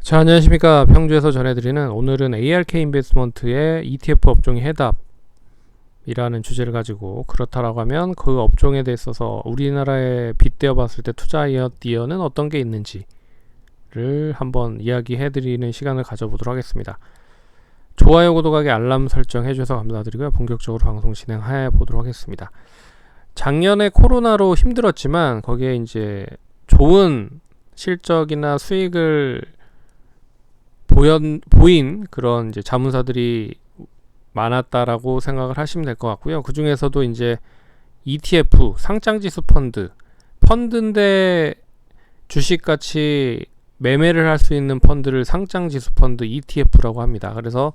자, 안녕하십니까. 평주에서 전해드리는 오늘은 ARK 인베스트먼트의 ETF 업종의 해답이라는 주제를 가지고, 그렇다라고 하면 그 업종에 대해서 우리나라에 빗대어 봤을 때 투자 아이디어는 어떤 게 있는지를 한번 이야기해드리는 시간을 가져보도록 하겠습니다. 좋아요, 구독하기, 알람 설정 해주셔서 감사드리고요. 본격적으로 방송 진행해 보도록 하겠습니다. 작년에 코로나로 힘들었지만 거기에 이제 좋은 실적이나 수익을 보인 그런 이제 자문사들이 많았다라고 생각을 하시면 될 것 같고요. 그 중에서도 이제 ETF, 상장지수 펀드인데 주식같이 매매를 할 수 있는 펀드를 상장지수 펀드 ETF라고 합니다. 그래서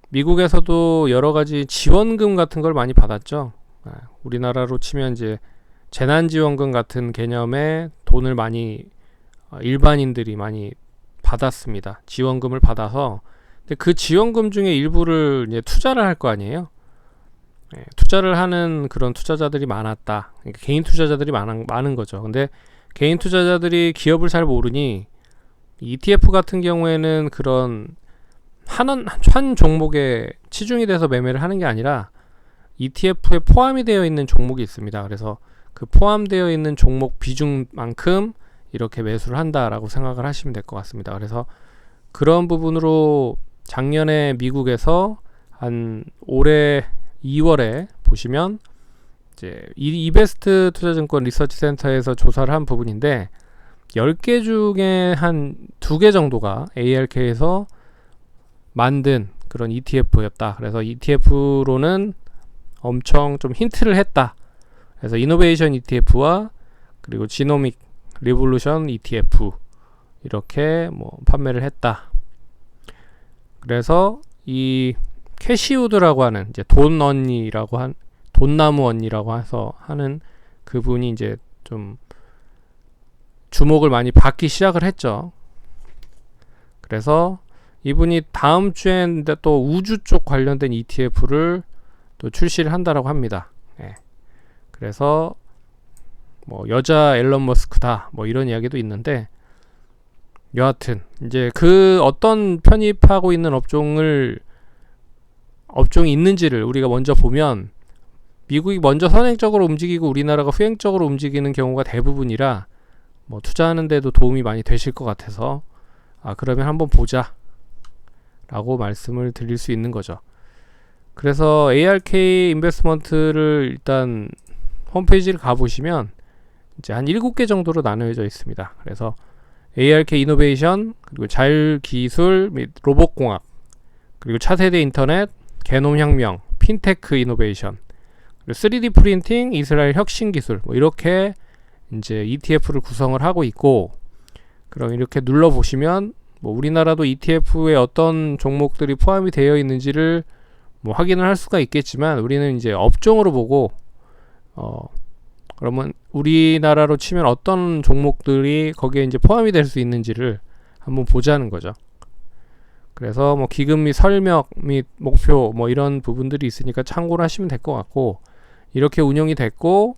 미국에서도 여러 가지 지원금 같은 걸 많이 받았죠. 우리나라로 치면 이제 재난지원금 같은 개념의 돈을 많이 일반인들이 많이 받았습니다. 지원금을 받아서. 근데 그 지원금 중에 일부를 이제 투자를 할 거 아니에요. 투자를 하는 그런 투자자들이 많았다. 그러니까 개인 투자자들이 많은 거죠. 근데 개인 투자자들이 기업을 잘 모르니 ETF 같은 경우에는 그런 한 종목에 치중이 돼서 매매를 하는 게 아니라 ETF에 포함이 되어 있는 종목이 있습니다. 그래서 그 포함되어 있는 종목 비중만큼 이렇게 매수를 한다라고 생각을 하시면 될 것 같습니다. 그래서 그런 부분으로 작년에 미국에서 한 올해 2월에 보시면 이제 이베스트 투자증권 리서치 센터에서 조사를 한 부분인데 10개 중에 한 2개 정도가 ARK에서 만든 그런 ETF였다. 그래서 ETF로는 엄청 좀 힌트를 했다. 그래서 이노베이션 ETF와 그리고 지노믹 리볼루션 ETF 이렇게 판매를 했다. 그래서 이 캐시우드라고 하는 이제 돈나무 언니라고 해서 하는 그분이 이제 좀 주목을 많이 받기 시작을 했죠. 그래서 이분이 다음 주에 또 우주 쪽 관련된 ETF를 또 출시를 한다라고 합니다. 그래서 여자 앨런 머스크다 이런 이야기도 있는데, 여하튼 이제 그 어떤 편입하고 있는 업종이 있는지를 우리가 먼저 보면 미국이 먼저 선행적으로 움직이고 우리나라가 후행적으로 움직이는 경우가 대부분이라 투자하는 데도 도움이 많이 되실 것 같아서 그러면 한번 보자 라고 말씀을 드릴 수 있는 거죠. 그래서 ARK 인베스트먼트를 일단 홈페이지를 가보시면 이제 한 7개 정도로 나누어져 있습니다. 그래서 ARK 이노베이션, 그리고 자율기술 및 로봇공학, 그리고 차세대 인터넷, 게놈혁명, 핀테크 이노베이션, 그리고 3D 프린팅, 이스라엘 혁신기술 이렇게 이제 ETF를 구성을 하고 있고, 그럼 이렇게 눌러보시면 우리나라도 ETF에 어떤 종목들이 포함이 되어 있는지를 확인을 할 수가 있겠지만, 우리는 이제 업종으로 보고 그러면 우리나라로 치면 어떤 종목들이 거기에 이제 포함이 될 수 있는지를 한번 보자는 거죠. 그래서 기금 및 설명 및 목표 이런 부분들이 있으니까 참고를 하시면 될 것 같고, 이렇게 운영이 됐고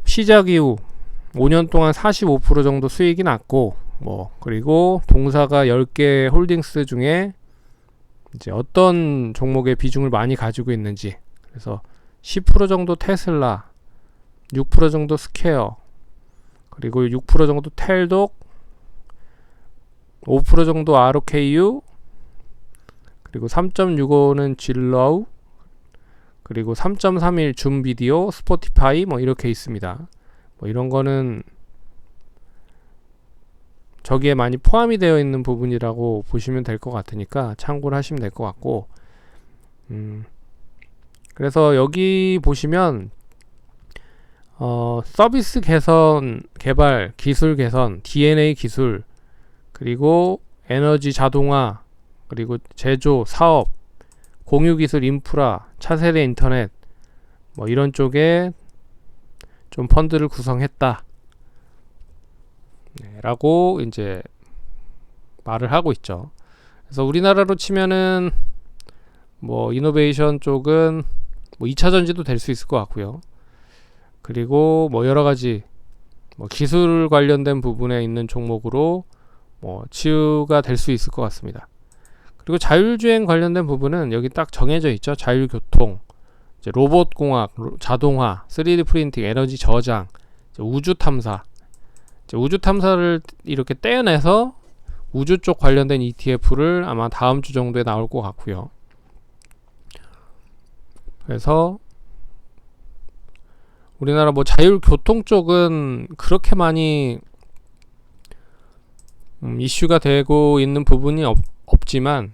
시작 이후 5년 동안 45% 정도 수익이 났고, 그리고 동사가 10개 홀딩스 중에 이제 어떤 종목의 비중을 많이 가지고 있는지, 그래서 10% 정도 테슬라, 6% 정도 스퀘어, 그리고 6% 정도 텔독, 5% 정도 ROKU, 그리고 3.65는 질러우, 그리고 3.31 줌비디오, 스포티파이 이렇게 있습니다. 이런 거는 저기에 많이 포함이 되어 있는 부분이라고 보시면 될 것 같으니까 참고를 하시면 될 것 같고, 그래서 여기 보시면 서비스 개선, 개발, 기술 개선, DNA 기술, 그리고 에너지 자동화, 그리고 제조, 사업, 공유기술 인프라, 차세대 인터넷 이런 쪽에 좀 펀드를 구성했다 라고 이제 말을 하고 있죠. 그래서 우리나라로 치면은 이노베이션 쪽은 2차전지도 될 수 있을 것 같고요. 그리고 여러가지 뭐 기술 관련된 부분에 있는 종목으로 뭐 치유가 될 수 있을 것 같습니다. 그리고 자율주행 관련된 부분은 여기 딱 정해져 있죠. 자율교통, 이제 로봇공학, 자동화, 3D 프린팅, 에너지 저장, 우주 탐사. 우주 탐사를 이렇게 떼어내서 우주 쪽 관련된 ETF를 아마 다음 주 정도에 나올 것 같고요. 그래서 우리나라 뭐 자율교통 쪽은 그렇게 많이 이슈가 되고 있는 부분이 없지만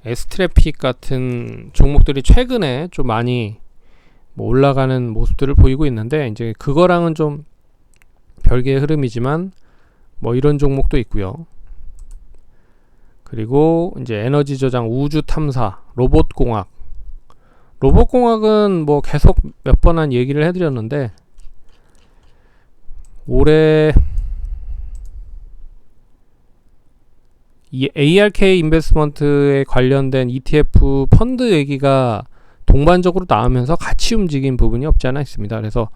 S트래픽 같은 종목들이 최근에 좀 많이 뭐 올라가는 모습들을 보이고 있는데, 이제 그거랑은 좀 별개의 흐름이지만 뭐 이런 종목도 있고요. 그리고 이제 에너지 저장, 우주 탐사, 로봇공학. 로봇공학은 뭐 계속 몇 번 한 얘기를 해드렸는데, 올해 이 ARK 인베스트먼트에 관련된 ETF 펀드 얘기가 동반적으로 나오면서 같이 움직인 부분이 없지 않아 있습니다. 그래서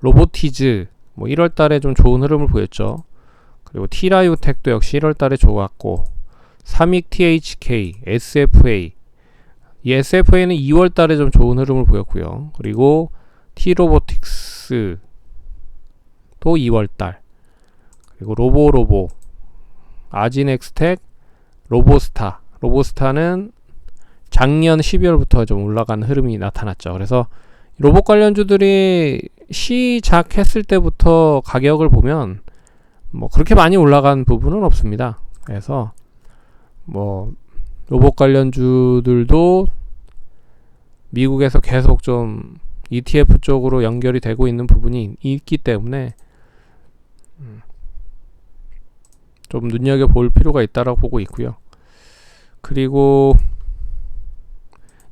로보티즈 뭐 1월달에 좀 좋은 흐름을 보였죠. 그리고 티라이오텍도 역시 1월달에 좋았고, 삼익 THK, SFA, 이 SFA는 2월달에 좀 좋은 흐름을 보였고요. 그리고 T로보틱스도 2월달, 그리고 로보로보, 아진엑스텍, 로보스타는 작년 12월부터 좀 올라가는 흐름이 나타났죠. 그래서 로봇 관련주들이 시작했을 때부터 가격을 보면 뭐 그렇게 많이 올라간 부분은 없습니다. 그래서 뭐 로봇 관련주들도 미국에서 계속 좀 ETF 쪽으로 연결이 되고 있는 부분이 있기 때문에 좀 눈여겨볼 필요가 있다라고 보고 있고요. 그리고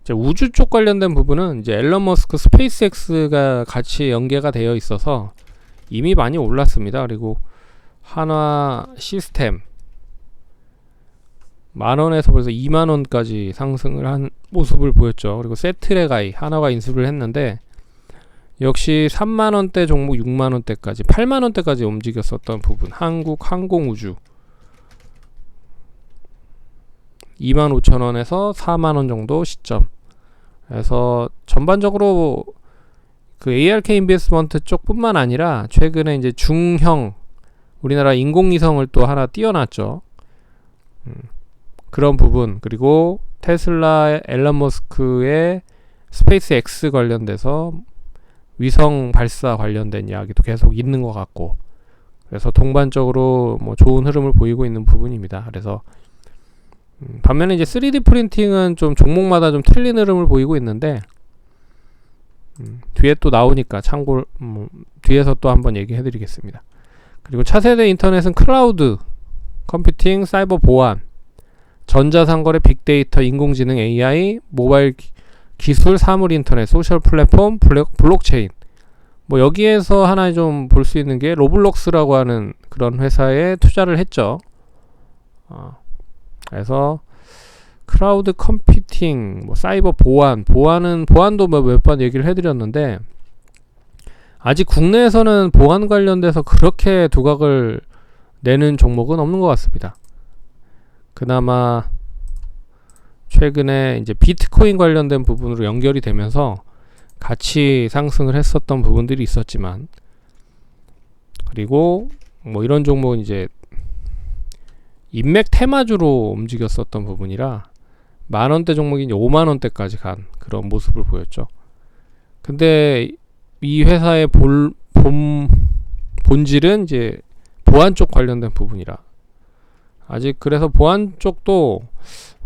이제 우주 쪽 관련된 부분은 이제 앨런 머스크 스페이스X가 같이 연계가 되어 있어서 이미 많이 올랐습니다. 그리고 한화 시스템 10,000원에서 벌써 20,000원까지 상승을 한 모습을 보였죠. 그리고 세트레가이 한화가 인수를 했는데 역시 30,000원대 종목 60,000원대까지 80,000원대까지 움직였었던 부분, 한국항공우주 25,000원에서 40,000원 정도 시점. 그래서 전반적으로 그 ARK 인베스트먼트 쪽뿐만 아니라 최근에 이제 중형 우리나라 인공위성을 또 하나 띄워놨죠. 그런 부분, 그리고 테슬라 앨런 머스크의 스페이스 X 관련돼서 위성 발사 관련된 이야기도 계속 있는 것 같고, 그래서 동반적으로 뭐 좋은 흐름을 보이고 있는 부분입니다. 그래서 반면에 이제 3D 프린팅은 좀 종목마다 좀 틀린 흐름을 보이고 있는데, 뒤에 또 나오니까 참고 뒤에서 또 한번 얘기해 드리겠습니다. 그리고 차세대 인터넷은 클라우드 컴퓨팅, 사이버 보안, 전자상거래, 빅데이터, 인공지능, AI, 모바일 기술, 사물 인터넷, 소셜 플랫폼, 블록체인. 뭐 여기에서 하나 좀 볼 수 있는 게 로블록스라고 하는 그런 회사에 투자를 했죠. 그래서 클라우드 컴퓨팅, 뭐 사이버 보안도 뭐 몇 번 얘기를 해드렸는데, 아직 국내에서는 보안 관련돼서 그렇게 두각을 내는 종목은 없는 것 같습니다. 그나마 최근에 이제 비트코인 관련된 부분으로 연결이 되면서 같이 상승을 했었던 부분들이 있었지만, 그리고 뭐 이런 종목은 이제 인맥 테마주로 움직였었던 부분이라 10,000원대 종목이 이제 50,000원대까지 간 그런 모습을 보였죠. 근데 이 회사의 본질은 이제 보안 쪽 관련된 부분이라 아직, 그래서 보안 쪽도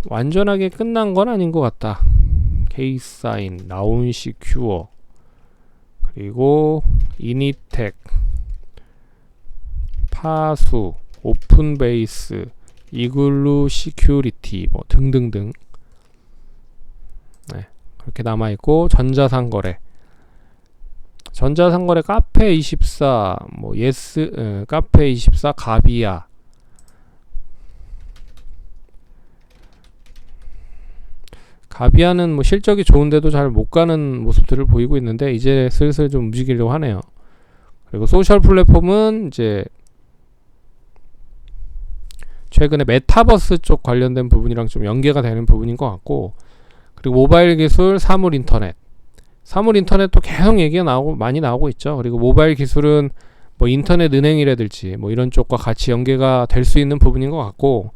완전하게 끝난 건 아닌 것 같다. 케이사인, 나운시큐어, 그리고 이니텍, 파수, 오픈베이스, 이글루 시큐리티 뭐 등등등, 네, 그렇게 남아있고, 전자상거래 카페24, 뭐 카페24, 가비아, 가비아는 뭐 실적이 좋은데도 잘 못 가는 모습들을 보이고 있는데 이제 슬슬 좀 움직이려고 하네요. 그리고 소셜 플랫폼은 이제 최근에 메타버스 쪽 관련된 부분이랑 좀 연계가 되는 부분인 것 같고, 그리고 모바일 기술, 사물 인터넷. 사물 인터넷도 계속 얘기가 많이 나오고 있죠. 그리고 모바일 기술은 뭐 인터넷 은행이라든지 뭐 이런 쪽과 같이 연계가 될 수 있는 부분인 것 같고,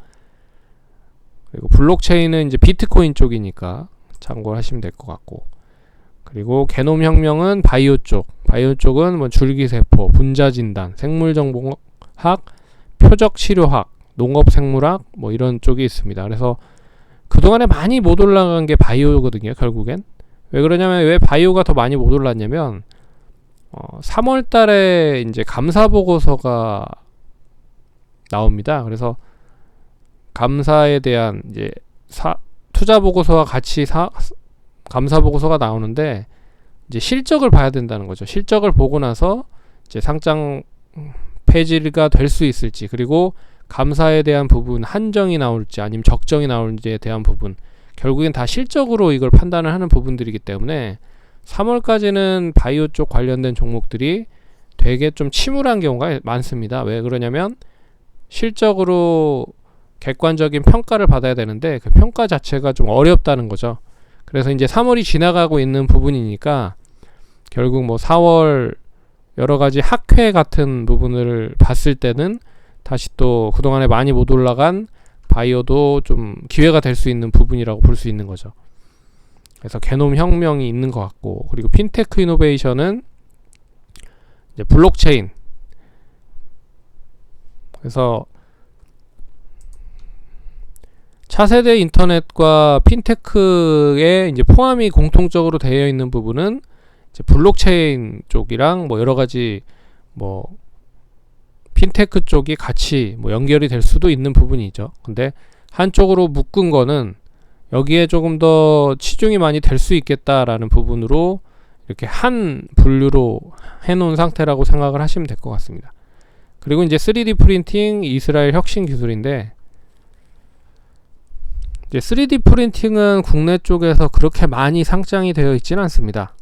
그리고 블록체인은 이제 비트코인 쪽이니까 참고를 하시면 될 것 같고, 그리고 게놈 혁명은 바이오 쪽. 바이오 쪽은 뭐 줄기세포, 분자진단, 생물정보학, 표적치료학, 농업생물학 뭐 이런 쪽이 있습니다. 그래서 그동안에 많이 못 올라간 게 바이오거든요. 결국엔 왜 그러냐면, 왜 바이오가 더 많이 못 올랐냐면 3월 달에 이제 감사 보고서가 나옵니다. 그래서 감사에 대한 이제 투자 보고서와 같이 감사 보고서가 나오는데, 이제 실적을 봐야 된다는 거죠. 실적을 보고 나서 이제 상장 폐지가 될 수 있을지, 그리고 감사에 대한 부분 한정이 나올지 아니면 적정이 나올지에 대한 부분, 결국엔 다 실적으로 이걸 판단을 하는 부분들이기 때문에 3월까지는 바이오 쪽 관련된 종목들이 되게 좀 침울한 경우가 많습니다. 왜 그러냐면 실적으로 객관적인 평가를 받아야 되는데 그 평가 자체가 좀 어렵다는 거죠. 그래서 이제 3월이 지나가고 있는 부분이니까 결국 뭐 4월 여러 가지 학회 같은 부분을 봤을 때는 다시 또 그동안에 많이 못 올라간 바이오도 좀 기회가 될 수 있는 부분이라고 볼 수 있는 거죠. 그래서 게놈 혁명이 있는 것 같고, 그리고 핀테크 이노베이션은 이제 블록체인. 그래서 차세대 인터넷과 핀테크에 이제 포함이 공통적으로 되어 있는 부분은 이제 블록체인 쪽이랑 뭐 여러 가지 뭐 핀테크 쪽이 같이 뭐 연결이 될 수도 있는 부분이죠. 근데 한쪽으로 묶은 거는 여기에 조금 더 치중이 많이 될 수 있겠다라는 부분으로 이렇게 한 분류로 해놓은 상태라고 생각을 하시면 될 것 같습니다. 그리고 이제 3D 프린팅 이스라엘 혁신 기술인데, 이제 3D 프린팅은 국내 쪽에서 그렇게 많이 상장이 되어 있지는 않습니다.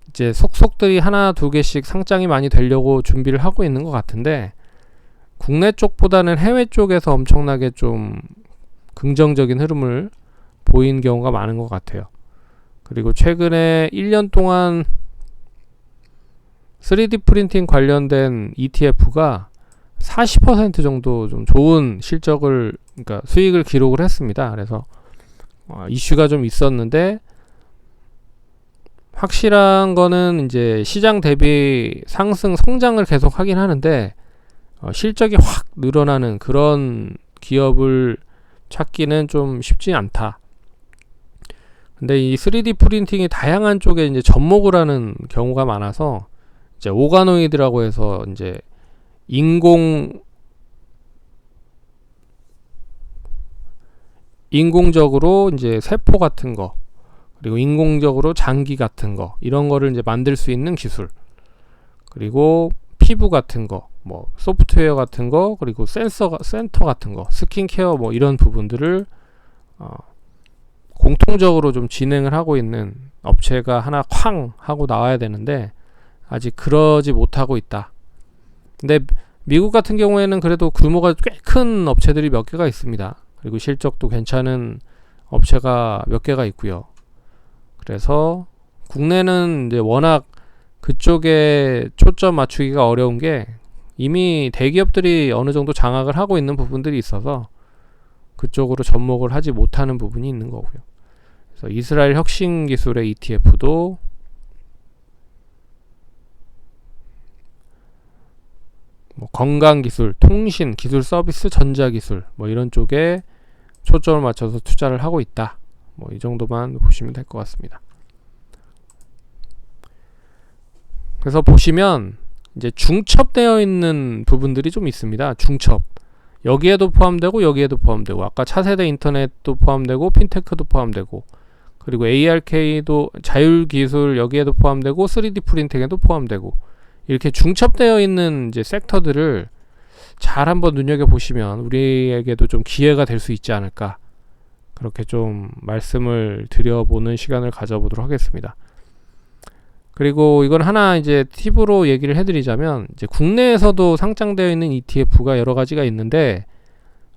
이제 속속들이 하나 두 개씩 상장이 많이 되려고 준비를 하고 있는 것 같은데, 국내 쪽보다는 해외 쪽에서 엄청나게 좀 긍정적인 흐름을 보인 경우가 많은 것 같아요. 그리고 최근에 1년 동안 3D 프린팅 관련된 ETF가 40% 정도 좀 좋은 실적을, 그러니까 수익을 기록을 했습니다. 그래서 이슈가 좀 있었는데, 확실한 거는 이제 시장 대비 성장을 계속 하긴 하는데 실적이 확 늘어나는 그런 기업을 찾기는 좀 쉽지 않다. 근데 이 3D 프린팅이 다양한 쪽에 이제 접목을 하는 경우가 많아서, 이제 오가노이드라고 해서 이제 인공적으로 이제 세포 같은 거, 그리고 인공적으로 장기 같은 거, 이런 거를 이제 만들 수 있는 기술, 그리고 피부 같은 거, 뭐 소프트웨어 같은 거, 그리고 센터 같은 거, 스킨케어 뭐 이런 부분들을 공통적으로 좀 진행을 하고 있는 업체가 하나 쾅 하고 나와야 되는데 아직 그러지 못하고 있다. 근데 미국 같은 경우에는 그래도 규모가 꽤 큰 업체들이 몇 개가 있습니다. 그리고 실적도 괜찮은 업체가 몇 개가 있고요. 그래서 국내는 이제 워낙 그쪽에 초점 맞추기가 어려운 게 이미 대기업들이 어느 정도 장악을 하고 있는 부분들이 있어서 그쪽으로 접목을 하지 못하는 부분이 있는 거고요. 그래서 이스라엘 혁신 기술의 ETF도 뭐 건강 기술, 통신, 기술 서비스, 전자 기술 뭐 이런 쪽에 초점을 맞춰서 투자를 하고 있다. 뭐 이 정도만 보시면 될 것 같습니다. 그래서 보시면 이제 중첩되어 있는 부분들이 좀 있습니다. 중첩. 여기에도 포함되고 여기에도 포함되고, 아까 차세대 인터넷도 포함되고 핀테크도 포함되고, 그리고 ARK도 자율기술 여기에도 포함되고 3D 프린팅에도 포함되고, 이렇게 중첩되어 있는 이제 섹터들을 잘 한번 눈여겨보시면 우리에게도 좀 기회가 될 수 있지 않을까, 그렇게 좀 말씀을 드려보는 시간을 가져보도록 하겠습니다. 그리고 이건 하나 이제 팁으로 얘기를 해드리자면, 이제 국내에서도 상장되어 있는 ETF가 여러 가지가 있는데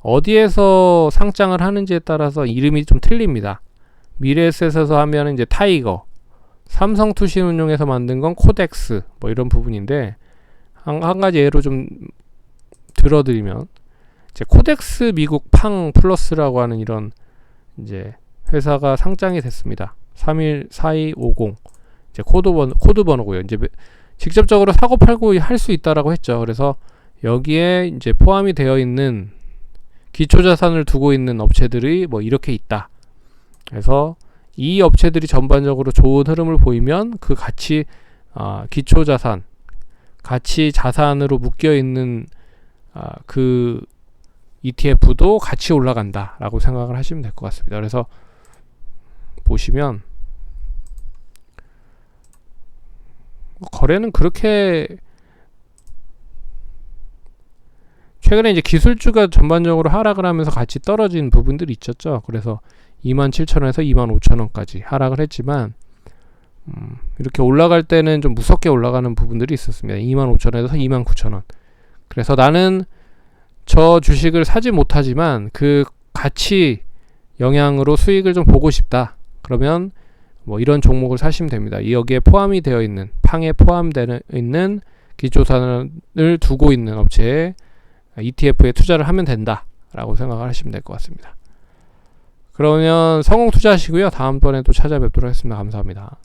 어디에서 상장을 하는지에 따라서 이름이 좀 틀립니다. 미래에셋에서 하면 이제 타이거, 삼성투신운용에서 만든 건 코덱스, 뭐 이런 부분인데, 한 가지 예로 좀 들어드리면, 이제 코덱스 미국 팡 플러스라고 하는 이런 이제 회사가 상장이 됐습니다. 314250 이제 코드 번호고요. 이제 직접적으로 사고 팔고 할 수 있다라고 했죠. 그래서 여기에 이제 포함이 되어 있는 기초 자산을 두고 있는 업체들이 뭐 이렇게 있다. 그래서 이 업체들이 전반적으로 좋은 흐름을 보이면 그 가치 기초 자산, 가치 자산으로 묶여 있는 그 ETF도 같이 올라간다라고 생각을 하시면 될 것 같습니다. 그래서 보시면 거래는 그렇게, 최근에 이제 기술주가 전반적으로 하락을 하면서 같이 떨어진 부분들이 있었죠. 그래서 27,000원에서 25,000원까지 하락을 했지만 이렇게 올라갈 때는 좀 무섭게 올라가는 부분들이 있었습니다. 25,000원에서 29,000원. 그래서 나는 저 주식을 사지 못하지만 그 가치 영향으로 수익을 좀 보고 싶다. 그러면 뭐 이런 종목을 사시면 됩니다. 여기에 포함이 되어 있는, 팡에 포함되어 있는 기초자산을 두고 있는 업체에 ETF에 투자를 하면 된다라고 생각을 하시면 될 것 같습니다. 그러면 성공 투자하시고요. 다음번에 또 찾아뵙도록 하겠습니다. 감사합니다.